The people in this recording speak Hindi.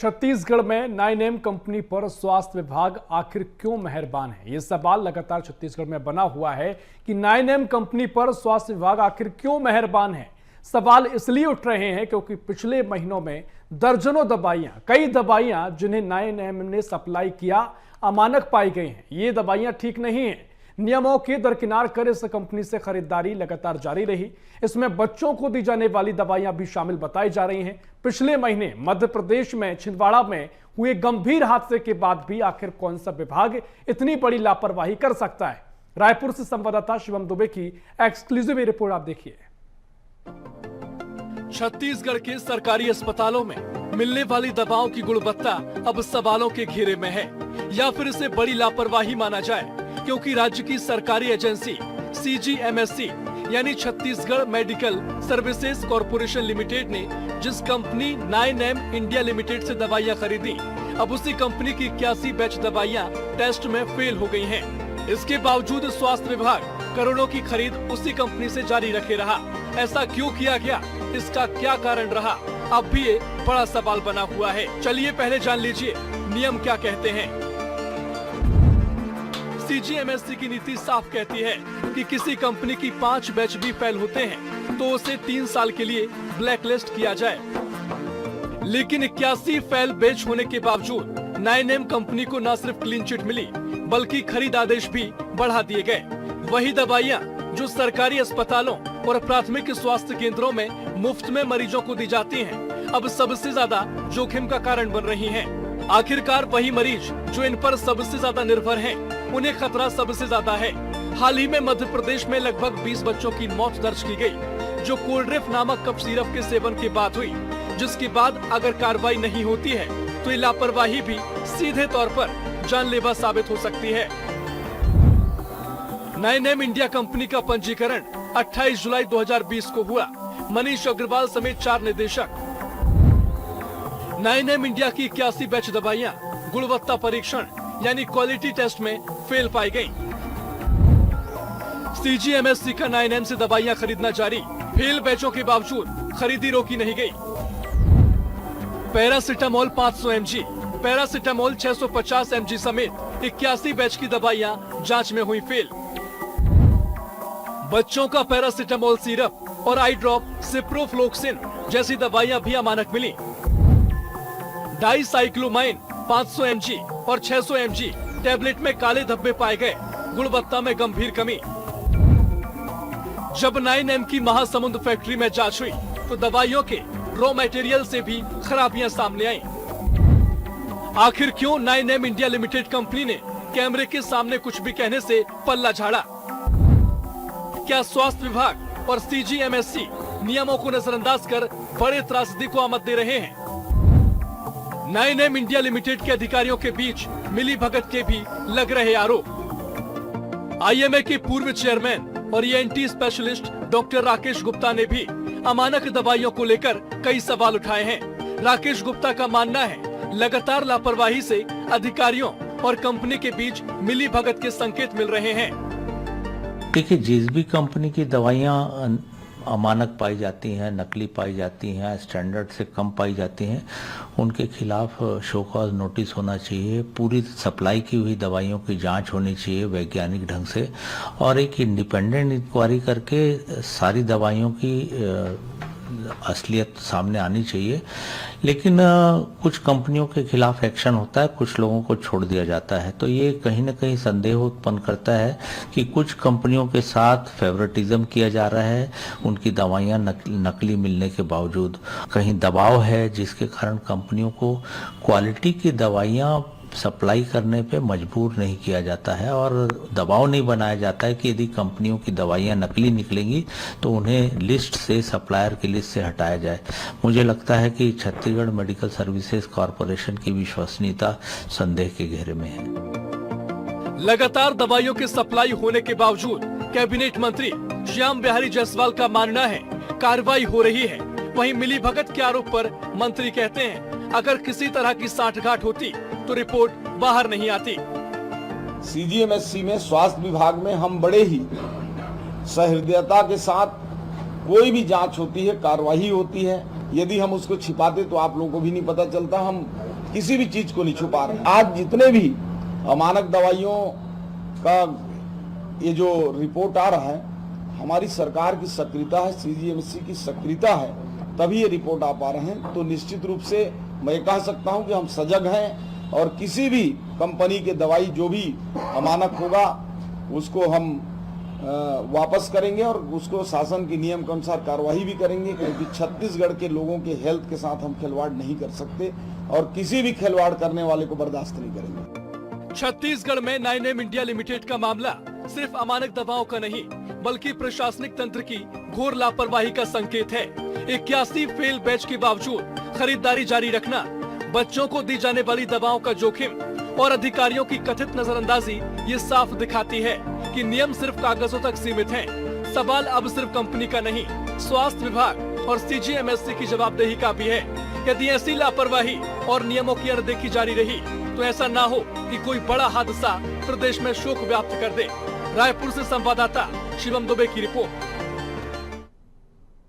छत्तीसगढ़ में 9M कंपनी पर स्वास्थ्य विभाग आखिर क्यों मेहरबान है। ये सवाल लगातार छत्तीसगढ़ में बना हुआ है कि 9M कंपनी पर स्वास्थ्य विभाग आखिर क्यों मेहरबान है। सवाल इसलिए उठ रहे हैं क्योंकि पिछले महीनों में दर्जनों दवाइयां, कई दवाइयां जिन्हें 9M ने सप्लाई किया, अमानक पाई गई हैं। ये दवाइयां ठीक नहीं हैं। नियमों के दरकिनार कर इस कंपनी से खरीदारी लगातार जारी रही। इसमें बच्चों को दी जाने वाली दवाइयां भी शामिल बताई जा रही हैं। पिछले महीने मध्य प्रदेश में छिंदवाड़ा में हुए गंभीर हादसे के बाद भी आखिर कौन सा विभाग इतनी बड़ी लापरवाही कर सकता है। रायपुर से संवाददाता शिवम दुबे की एक्सक्लूसिव रिपोर्ट आप देखिए। छत्तीसगढ़ के सरकारी अस्पतालों में मिलने वाली दवाओं की गुणवत्ता अब सवालों के घेरे में है, या फिर इसे बड़ी लापरवाही माना जाए, क्योंकि राज्य की सरकारी एजेंसी CGMSC यानी Chhattisgarh medical services corporation limited ने जिस कंपनी 9M इंडिया लिमिटेड से दवाइयां खरीदी, अब उसी कंपनी की 81 बैच दवाइयां टेस्ट में फेल हो गई हैं। इसके बावजूद स्वास्थ्य विभाग करोड़ों की खरीद उसी कंपनी से जारी रखे रहा। ऐसा क्यों किया गया, इसका क्या कारण रहा, अब भी ये बड़ा सवाल बना हुआ है। चलिए पहले जान लीजिए नियम क्या कहते हैं। CGMSC की नीति साफ कहती है कि किसी कंपनी की 5 बैच भी फेल होते हैं तो उसे 3 साल के लिए ब्लैकलिस्ट किया जाए। लेकिन 81 फेल बैच होने के बावजूद 9M कंपनी को न सिर्फ क्लीन चिट मिली, बल्कि खरीद आदेश भी बढ़ा दिए गए। वही दवाइयां जो सरकारी अस्पतालों और प्राथमिक स्वास्थ्य केंद्रों में मुफ्त में मरीजों को दी जाती हैं, अब सबसे ज्यादा जोखिम का कारण बन रही हैं। आखिरकार वही मरीज जो इन पर सबसे ज्यादा निर्भर हैं, उन्हें खतरा सबसे ज्यादा है। हाल ही में मध्य प्रदेश में लगभग 20 बच्चों की मौत दर्ज की गई, जो कोल्ड्रिफ नामक कफ सिरप के सेवन के बाद हुई, जिसके बाद अगर कार्रवाई नहीं होती है तो ये लापरवाही भी सीधे तौर पर जानलेवा साबित हो सकती है। 9M इंडिया कंपनी का पंजीकरण 28 जुलाई 2020 को हुआ। मनीष अग्रवाल समेत 4 निदेशक। 9M इंडिया की 81 बैच दवाइयां गुणवत्ता परीक्षण यानी क्वालिटी टेस्ट में फेल पाई गयी। CGMSC का 9M से दवाइयां खरीदना जारी, फेल बैचों के बावजूद खरीदी रोकी नहीं गई। पैरासिटामोल 500 mg, पैरासिटामोल 650 mg समेत 81 बैच की दवाइयां जांच में हुई फेल। बच्चों का पैरासिटामोल सिरप और आई ड्रॉप सिप्रोफ्लोक्सिन जैसी दवाइयां भी अमानक मिली। डाइसाइक्लोमाइन 500 mg और 600 mg टैबलेट में काले धब्बे पाए गए, गुणवत्ता में गंभीर कमी। जब 9M की महासमुंद फैक्ट्री में जांच हुई तो दवाइयों के रॉ मटेरियल से भी खराबियां सामने आईं। आखिर क्यों 9M इंडिया लिमिटेड कंपनी ने कैमरे के सामने कुछ भी कहने से पल्ला झाड़ा? क्या स्वास्थ्य विभाग और CGMSC नियमों को नजरअंदाज कर बड़े त्रासदी को आमद दे रहे हैं? 9M इंडिया लिमिटेड के अधिकारियों के बीच मिली भगत के भी लग रहे आरोप। IMA के पूर्व चेयरमैन और ENT specialist doctor Rakesh Gupta ने भी अमानक दवाइयों को लेकर कई सवाल उठाए हैं। राकेश गुप्ता का मानना है लगातार लापरवाही से अधिकारियों और कंपनी के बीच मिली भगत के संकेत मिल रहे हैं। देखिए, जिस भी कंपनी की दवाइयां अमानक पाई जाती हैं, नकली पाई जाती हैं, स्टैंडर्ड से कम पाई जाती हैं, उनके खिलाफ शो कॉज नोटिस होना चाहिए। पूरी सप्लाई की हुई दवाइयों की जांच होनी चाहिए वैज्ञानिक ढंग से, और एक इंडिपेंडेंट इंक्वायरी करके सारी दवाइयों की असलियत सामने आनी चाहिए। लेकिन कुछ कंपनियों के खिलाफ एक्शन होता है, कुछ लोगों को छोड़ दिया जाता है। तो ये कहीं ना कहीं संदेह उत्पन्न करता है कि कुछ कंपनियों के साथ फेवरेटिज्म किया जा रहा है, उनकी दवाइयां नकली मिलने के बावजूद। कहीं दबाव है जिसके कारण कंपनियों को क्वालिटी की दवाइयां सप्लाई करने पे मजबूर नहीं किया जाता है, और दबाव नहीं बनाया जाता है कि यदि कंपनियों की दवाइयां नकली निकलेंगी तो उन्हें लिस्ट से, सप्लायर की लिस्ट से हटाया जाए। मुझे लगता है कि छत्तीसगढ़ मेडिकल सर्विसेज कॉरपोरेशन की विश्वसनीयता संदेह के घेरे में है। लगातार दवाइयों के सप्लाई होने के बावजूद कैबिनेट मंत्री श्याम बिहारी जायसवाल का मानना है कार्रवाई हो रही है। वहीं मिली भगत के आरोप पर मंत्री कहते हैं अगर किसी तरह की सांठगांठ होती तो रिपोर्ट बाहर नहीं आती। CGMSC में स्वास्थ्य विभाग में हम बड़े ही सहृदयता के साथ कोई भी जांच होती है, कार्रवाई होती है। यदि हम उसको छिपाते तो आप लोगों को भी नहीं पता चलता। हम किसी भी चीज को नहीं छुपा रहे। आज जितने भी अमानक दवाइयों का ये जो रिपोर्ट आ रहा है, हमारी सरकार की सक्रियता है, सीजीएमएससी की सक्रियता है, तभी ये रिपोर्ट आ पा रहे हैं। तो निश्चित रूप से मैं कह सकता हूं कि हम सजग हैं और किसी भी कंपनी के दवाई जो भी अमानक होगा उसको हम वापस करेंगे और उसको शासन के नियम के अनुसार कार्रवाई भी करेंगे, क्योंकि छत्तीसगढ़ के लोगों के हेल्थ के साथ हम खिलवाड़ नहीं कर सकते और किसी भी खिलवाड़ करने वाले को बर्दाश्त नहीं करेंगे। छत्तीसगढ़ में 9M इंडिया लिमिटेड का मामला सिर्फ अमानक दवाओं का नहीं, बल्कि प्रशासनिक तंत्र की घोर लापरवाही का संकेत है। 81 फेल बैच के बावजूद खरीदारी जारी रखना, बच्चों को दी जाने वाली दवाओं का जोखिम और अधिकारियों की कथित नजरअंदाजी ये साफ दिखाती है कि नियम सिर्फ कागजों तक सीमित हैं। सवाल अब सिर्फ कंपनी का नहीं, स्वास्थ्य विभाग और सीजीएमएससी की जवाबदेही का भी है। यदि ऐसी लापरवाही और नियमों की अनदेखी जारी रही तो ऐसा ना हो कि कोई बड़ा हादसा प्रदेश में शोक व्याप्त कर दे। रायपुर से संवाददाता शिवम दुबे की रिपोर्ट।